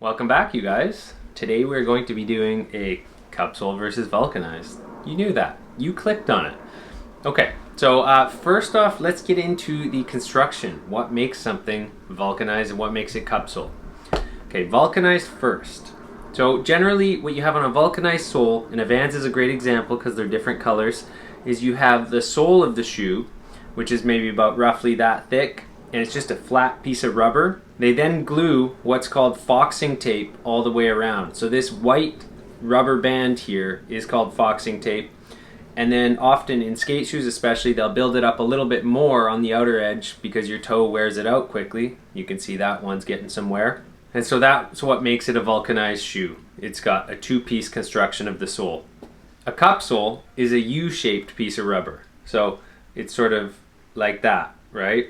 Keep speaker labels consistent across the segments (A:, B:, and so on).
A: Welcome back, you guys. Today we're going to be doing a Cupsole versus Vulcanized. You knew that. You clicked on it. Okay, so first off, let's get into the construction. What makes something Vulcanized and what makes it Cupsole? Okay, Vulcanized first. So generally what you have on a Vulcanized sole, and a Vans is a great example because they're different colors, is you have the sole of the shoe, which is maybe about roughly that thick, and it's just a flat piece of rubber. They then glue what's called foxing tape all the way around. So this white rubber band here is called foxing tape. And then often in skate shoes especially, they'll build it up a little bit more on the outer edge because your toe wears it out quickly. You can see that one's getting some wear. And so that's what makes it a vulcanized shoe. It's got a two-piece construction of the sole. A Cupsole is a U-shaped piece of rubber. So it's sort of like that, right?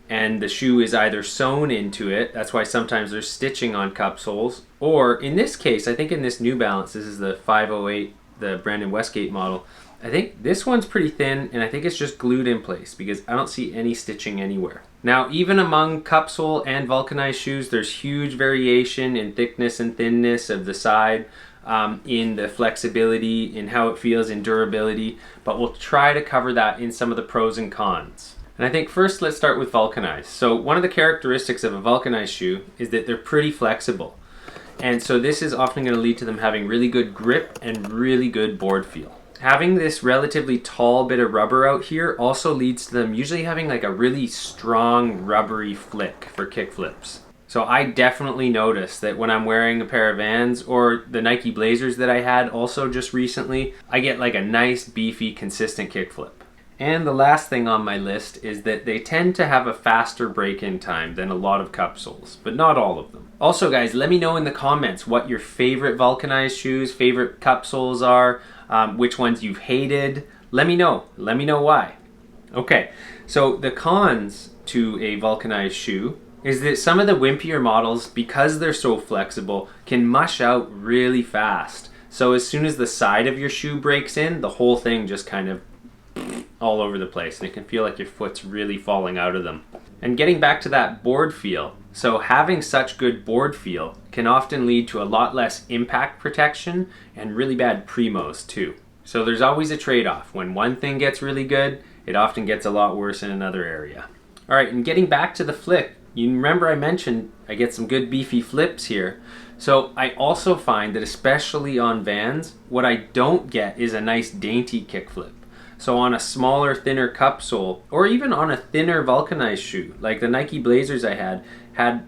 A: And the shoe is either sewn into it. That's why sometimes there's stitching on Cupsoles. Or in this case, I think in this New Balance, this is the 508, the Brandon Westgate model. I think this one's pretty thin, and I think it's just glued in place because I don't see any stitching anywhere. Now, even among Cupsole and vulcanized shoes, there's huge variation in thickness and thinness of the side, in the flexibility, in how it feels, in durability, but we'll try to cover that in some of the pros and cons. And I think first let's start with vulcanized. So one of the characteristics of a vulcanized shoe is that they're pretty flexible. And so this is often going to lead to them having really good grip and really good board feel. Having this relatively tall bit of rubber out here also leads to them usually having like a really strong rubbery flick for kick flips. So I definitely notice that when I'm wearing a pair of Vans or the Nike Blazers that I had also just recently, I get like a nice beefy consistent kick flip. And the last thing on my list is that they tend to have a faster break-in time than a lot of Cupsoles, but not all of them. Also guys, let me know in the comments what your favorite vulcanized shoes, favorite Cupsoles are, which ones you've hated. Let me know why. Okay, so the cons to a vulcanized shoe is that some of the wimpier models, because they're so flexible, can mush out really fast. So as soon as the side of your shoe breaks in, the whole thing just kind of all over the place, and it can feel like your foot's really falling out of them. And getting back to that board feel, so having such good board feel can often lead to a lot less impact protection and really bad primos too. So there's always a trade-off. When one thing gets really good, it often gets a lot worse in another area. All right, and getting back to the flick, you remember I mentioned I get some good beefy flips here. So I also find that especially on Vans, what I don't get is a nice dainty kick flip. So on a smaller, thinner Cupsole, or even on a thinner vulcanized shoe, like the Nike Blazers I had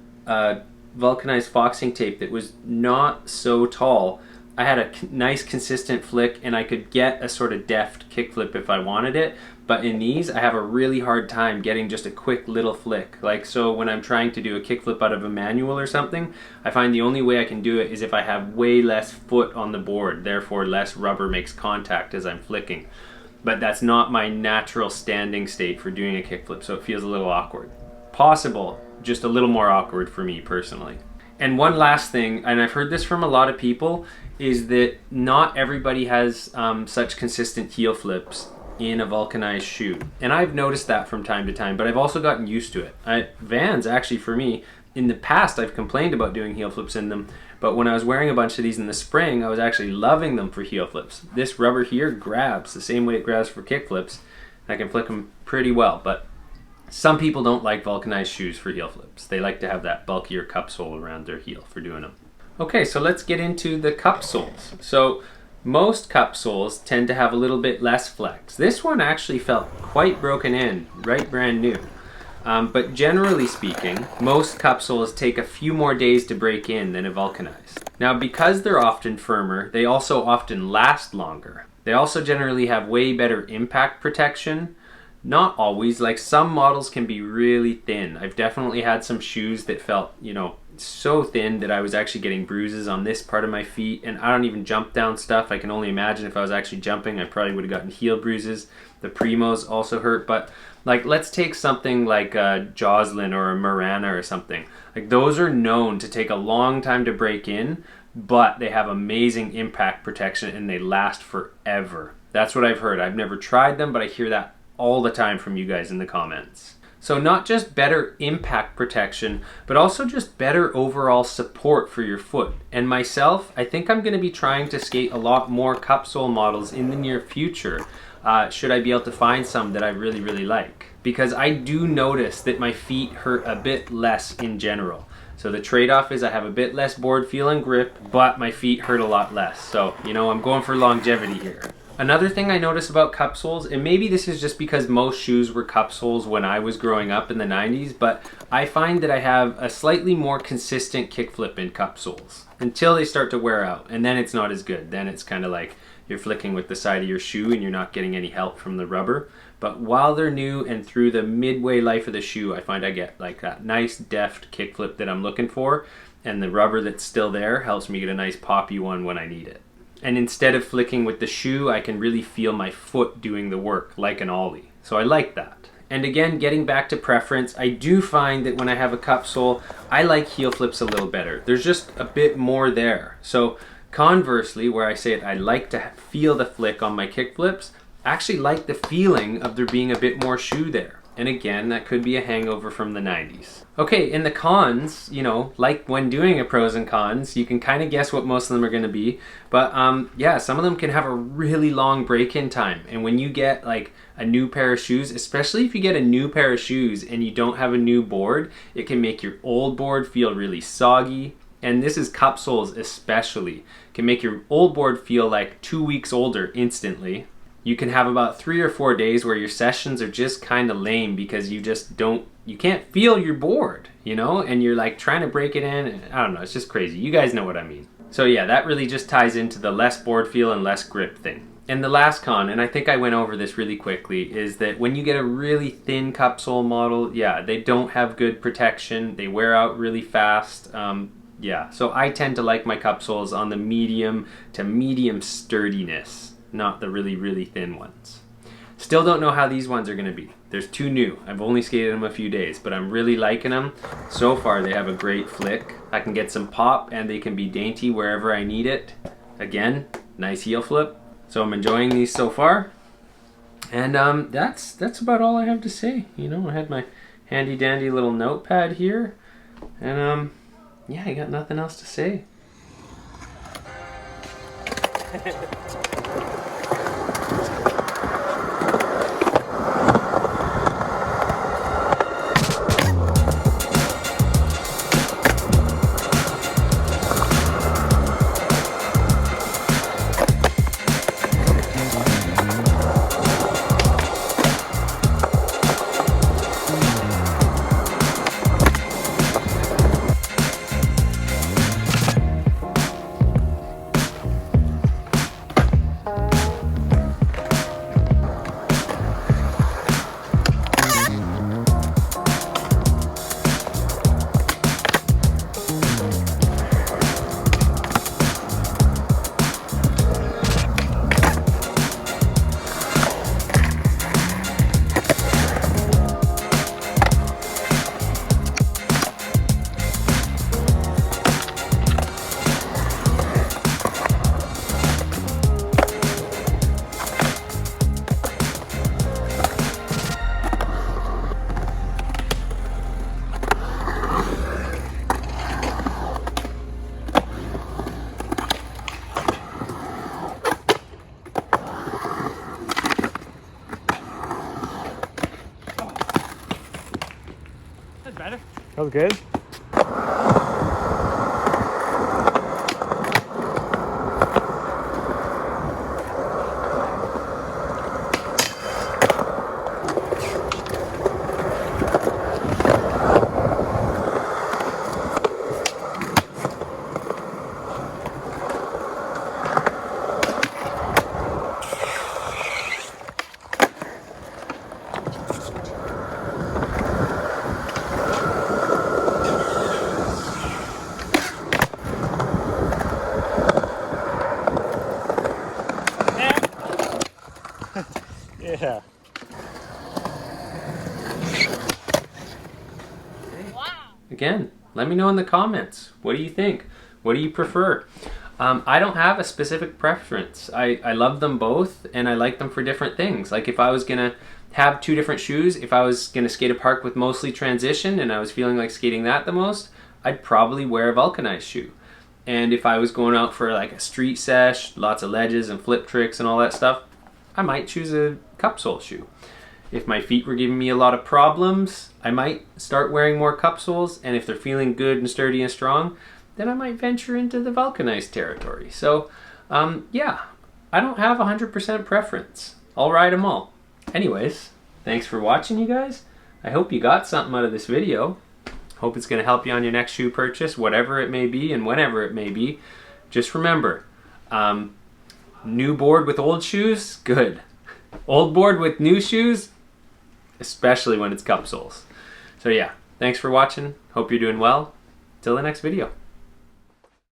A: vulcanized foxing tape that was not so tall. I had a nice consistent flick and I could get a sort of deft kickflip if I wanted it. But in these, I have a really hard time getting just a quick little flick. Like, so when I'm trying to do a kickflip out of a manual or something, I find the only way I can do it is if I have way less foot on the board, therefore less rubber makes contact as I'm flicking. But that's not my natural standing state for doing a kickflip, so it feels a little awkward. Possible, just a little more awkward for me personally. And one last thing, and I've heard this from a lot of people, is that not everybody has such consistent heel flips in a vulcanized shoe. And I've noticed that from time to time, but I've also gotten used to it. Vans, actually for me, in the past I've complained about doing heel flips in them, but when I was wearing a bunch of these in the spring, I was actually loving them for heel flips. This rubber here grabs the same way it grabs for kick flips. I can flick them pretty well, but some people don't like vulcanized shoes for heel flips. They like to have that bulkier Cupsole around their heel for doing them. Okay, so let's get into the Cupsoles. So most Cupsoles tend to have a little bit less flex. This one actually felt quite broken in, right brand new. But generally speaking, most Cupsoles take a few more days to break in than a vulcanized. Now, because they're often firmer, they also often last longer. They also generally have way better impact protection. Not always, like some models can be really thin. I've definitely had some shoes that felt, so thin that I was actually getting bruises on this part of my feet, and I don't even jump down stuff. I can only imagine if I was actually jumping, I probably would have gotten heel bruises. The primos also hurt, but like let's take something like a Jocelyn or a Marana or something. Like those are known to take a long time to break in, but they have amazing impact protection and they last forever. That's what I've heard. I've never tried them, but I hear that all the time from you guys in the comments. So not just better impact protection, but also just better overall support for your foot. And myself, I think I'm going to be trying to skate a lot more Cupsole models in the near future, should I be able to find some that I really, really like. Because I do notice that my feet hurt a bit less in general. So the trade-off is I have a bit less board feel and grip, but my feet hurt a lot less. So, you know, I'm going for longevity here. Another thing I notice about Cupsoles, and maybe this is just because most shoes were Cupsoles when I was growing up in the 90s, but I find that I have a slightly more consistent kickflip in Cupsoles until they start to wear out, and then it's not as good. Then it's kind of like you're flicking with the side of your shoe and you're not getting any help from the rubber. But while they're new and through the midway life of the shoe, I find I get like that nice deft kickflip that I'm looking for, and the rubber that's still there helps me get a nice poppy one when I need it. And instead of flicking with the shoe, I can really feel my foot doing the work like an ollie. So I like that. And again, getting back to preference, I do find that when I have a Cupsole, I like heel flips a little better. There's just a bit more there. So conversely, where I say it, I like to feel the flick on my kick flips, I actually like the feeling of there being a bit more shoe there. And again, that could be a hangover from the 90s. Okay, in the cons, you know, like when doing a pros and cons, you can kind of guess what most of them are going to be. But yeah, some of them can have a really long break-in time. And when you get like a new pair of shoes, especially if you get a new pair of shoes and you don't have a new board, it can make your old board feel really soggy. And this is Cupsoles especially. It can make your old board feel like 2 weeks older instantly. You can have about 3 or 4 days where your sessions are just kind of lame because you can't feel your board, you know, and you're like trying to break it in. And I don't know, it's just crazy. You guys know what I mean. So yeah, that really just ties into the less board feel and less grip thing. And the last con, and I think I went over this really quickly, is that when you get a really thin Cupsole model, yeah, they don't have good protection. They wear out really fast. Yeah, so I tend to like my Cupsoles on the medium to medium sturdiness, not the really, really thin ones. Still don't know how these ones are going to be. There's 2 new. I've only skated them a few days, but I'm really liking them. So far, they have a great flick. I can get some pop, and they can be dainty wherever I need it. Again, nice heel flip. So I'm enjoying these so far. And that's about all I have to say. You know, I had my handy dandy little notepad here. And yeah, I got nothing else to say.
B: Better. That was good. Yeah.
A: Again, let me know in the comments. What do you think? What do you prefer? I don't have a specific preference. I love them both, and I like them for different things. Like if I was gonna have two different shoes. If I was going to skate a park with mostly transition and I was feeling like skating that the most, I'd probably wear a vulcanized shoe. And if I was going out for like a street sesh, lots of ledges and flip tricks and all that stuff, I might choose a Cupsole shoe. If my feet were giving me a lot of problems, I might start wearing more Cupsoles, and if they're feeling good and sturdy and strong, then I might venture into the vulcanized territory. So, yeah, I don't have 100% preference. I'll ride them all. Anyways, thanks for watching, you guys. I hope you got something out of this video. Hope it's going to help you on your next shoe purchase, whatever it may be and whenever it may be. Just remember, new board with old shoes, good. Old board with new shoes, especially when it's Cupsoles. So yeah, thanks for watching. Hope you're doing well. Till the next video.